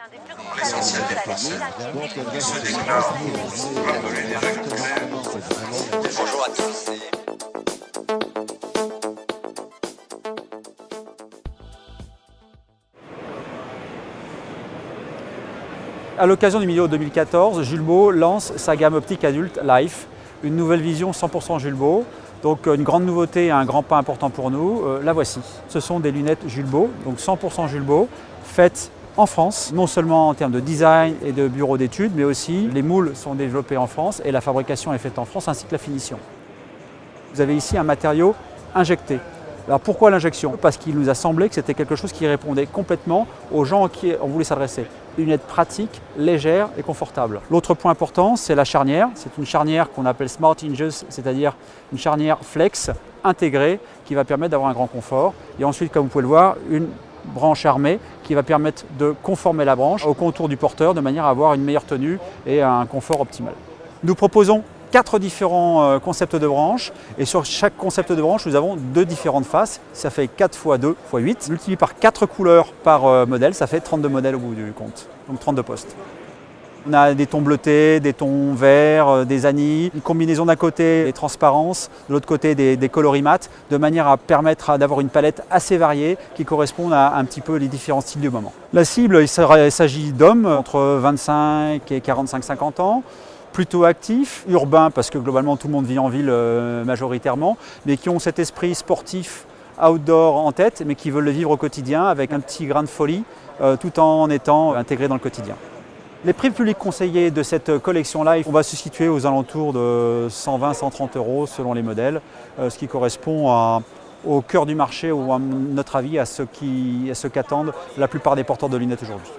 l'un des plus grands rallements de la ceux des Bonjour à tous. À l'occasion du Millau 2014, Julbo lance sa gamme optique adulte Life, une nouvelle vision 100% Julbo. Donc une grande nouveauté et un grand pas important pour nous, la voici. Ce sont des lunettes Julbo, donc 100% Julbo, faites en France, non seulement en termes de design et de bureau d'études, mais aussi les moules sont développés en France et la fabrication est faite en France, ainsi que la finition. Vous avez ici un matériau injecté. Alors pourquoi l'injection? Parce qu'il nous a semblé que c'était quelque chose qui répondait complètement aux gens à qui on voulait s'adresser. Une lunette pratique, légère et confortable. L'autre point important, c'est la charnière. C'est une charnière qu'on appelle Smart Hinges, c'est-à-dire une charnière flex intégrée qui va permettre d'avoir un grand confort. Et ensuite, comme vous pouvez le voir, une branche armée qui va permettre de conformer la branche au contour du porteur de manière à avoir une meilleure tenue et un confort optimal. Nous proposons 4 différents concepts de branches et sur chaque concept de branche, nous avons 2 différentes faces. Ça fait 4 x 2 x 8. Multiplié par 4 couleurs par modèle, ça fait 32 modèles au bout du compte, donc 32 postes. On a des tons bleutés, des tons verts, des anis, une combinaison d'un côté des transparences, de l'autre côté des coloris mat, de manière à permettre d'avoir une palette assez variée qui correspond à un petit peu les différents styles du moment. La cible, il s'agit d'hommes entre 25 et 45-50 ans, plutôt actifs, urbains parce que globalement tout le monde vit en ville majoritairement, mais qui ont cet esprit sportif outdoor en tête, mais qui veulent le vivre au quotidien avec un petit grain de folie tout en étant intégrés dans le quotidien. Les prix publics conseillés de cette collection Life, on va se situer aux alentours de 120-130 € selon les modèles, ce qui correspond au cœur du marché ou à notre avis à ce qu'attendent la plupart des porteurs de lunettes aujourd'hui.